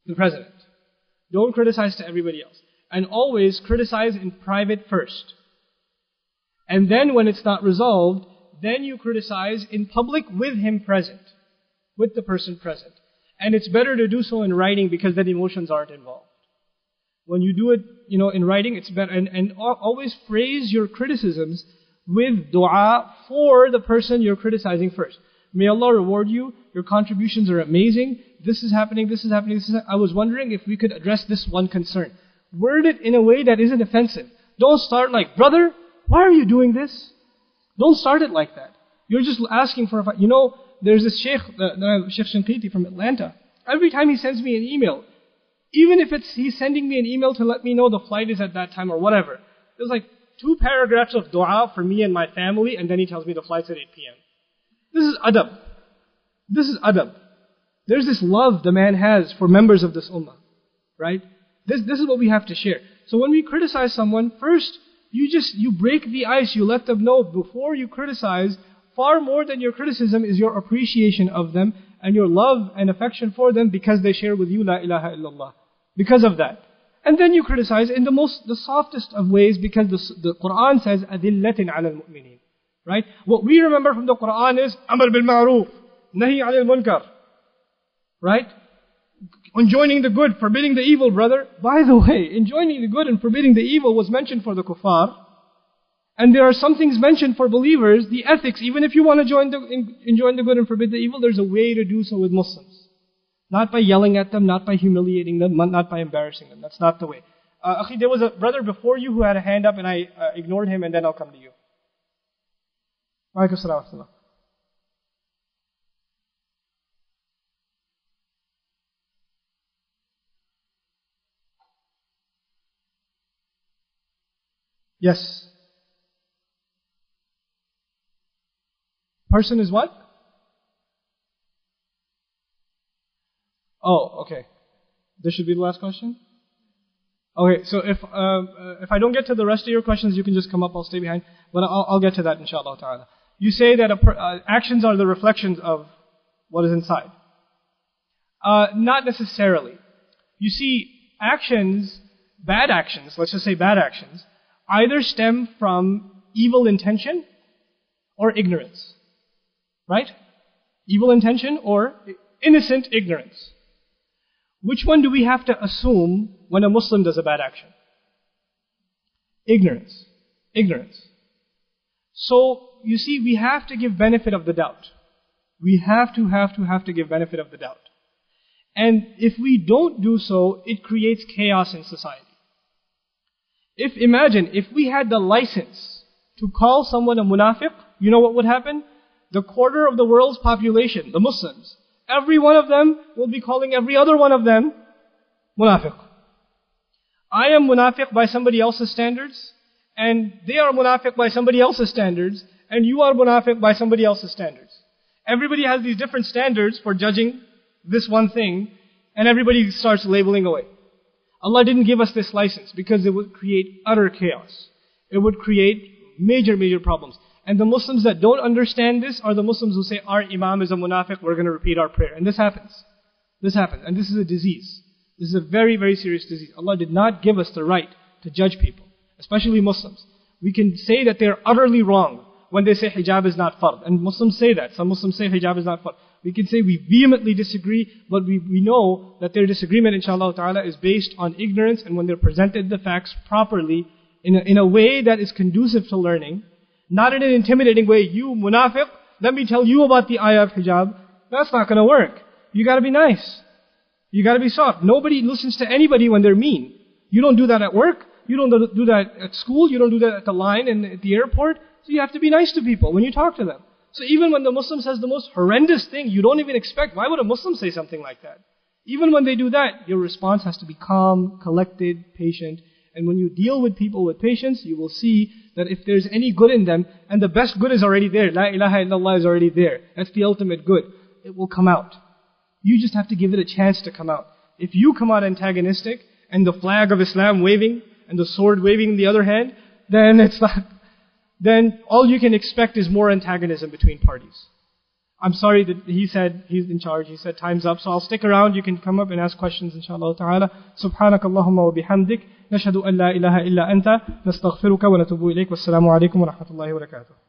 the president. Don't criticize to everybody else. And always criticize in private first. And then when it's not resolved, then you criticize in public with him present. With the person present. And it's better to do so in writing because then emotions aren't involved. When you do it, in writing, it's better. And always phrase your criticisms with dua for the person you're criticizing first. May Allah reward you. Your contributions are amazing. This is happening, this is happening, this is happening. I was wondering if we could address this one concern. Word it in a way that isn't offensive. Don't start like, brother, why are you doing this? Don't start it like that. You're just asking for a... there's this Sheikh, Sheikh Shinqiti from Atlanta. Every time he sends me an email, even if he's sending me an email to let me know the flight is at that time or whatever, there's like 2 paragraphs of dua for me and my family, and then he tells me the flight's at 8 p.m. This is adab. This is adab. There's this love the man has for members of this ummah. Right? This is what we have to share. So when we criticize someone, first, you break the ice, you let them know before you criticize, far more than your criticism is your appreciation of them and your love and affection for them because they share with you La ilaha illallah. Because of that. And then you criticize in the softest of ways because the Quran says, أَذِلَّةٍ عَلَى الْمُؤْمِنِينَ. Right? What we remember from the Quran is, أَمْرْ بِالْمَعْرُوفِ نَهِي عَلَى الْمُنْكَرِ. Right? Enjoining the good, forbidding the evil, brother. By the way, enjoining the good and forbidding the evil was mentioned for the kuffar. And there are some things mentioned for believers, the ethics, even if you want to enjoin the good and forbid the evil, there's a way to do so with Muslims. Not by yelling at them, not by humiliating them, not by embarrassing them. That's not the way. Akhi, there was a brother before you who had a hand up and I ignored him and then I'll come to you. Wa alaikum assalam wa rahmatullah. Yes. Person is what? Oh, okay. This should be the last question? Okay, so if I don't get to the rest of your questions, you can just come up, I'll stay behind. But I'll get to that inshallah ta'ala. You say that actions are the reflections of what is inside. Not necessarily. You see, bad actions, let's just say bad actions, either stem from evil intention or ignorance. Right? Evil intention or innocent ignorance. Which one do we have to assume when a Muslim does a bad action? Ignorance. Ignorance. So, you see, we have to give benefit of the doubt. We have to give benefit of the doubt. And if we don't do so, it creates chaos in society. Imagine, if we had the license to call someone a munafiq, you know what would happen? The quarter of the world's population, the Muslims, every one of them will be calling every other one of them munafiq. I am munafiq by somebody else's standards, and they are munafiq by somebody else's standards, and you are munafiq by somebody else's standards. Everybody has these different standards for judging this one thing, and everybody starts labeling away. Allah didn't give us this license because it would create utter chaos. It would create major problems. And the Muslims that don't understand this are the Muslims who say, our Imam is a munafiq, we're going to repeat our prayer. And this happens. This happens. And this is a disease. This is a very, very serious disease. Allah did not give us the right to judge people, especially Muslims. We can say that they're utterly wrong when they say hijab is not fard. And Muslims say that. Some Muslims say hijab is not fard. We can say we vehemently disagree, but we know that their disagreement, inshallah ta'ala, is based on ignorance, and when they're presented the facts properly, in a way that is conducive to learning, not in an intimidating way, you munafiq, let me tell you about the ayah of hijab, that's not going to work. You got to be nice. You got to be soft. Nobody listens to anybody when they're mean. You don't do that at work. You don't do that at school. You don't do that at the line and at the airport. So you have to be nice to people when you talk to them. So even when the Muslim says the most horrendous thing, you don't even expect, why would a Muslim say something like that? Even when they do that, your response has to be calm, collected, patient. And when you deal with people with patience, you will see that if there's any good in them, and the best good is already there, La ilaha illallah is already there, that's the ultimate good, it will come out. You just have to give it a chance to come out. If you come out antagonistic, and the flag of Islam waving, and the sword waving in the other hand, then all you can expect is more antagonism between parties. I'm sorry that he said he's in charge. He said time's up. So I'll stick around. You can come up and ask questions inshallah ta'ala. سبحانك اللهم وبحمدك نشهد أن لا إله إلا أنت نستغفرك ونتوب إليك والسلام عليكم ورحمة الله وبركاته.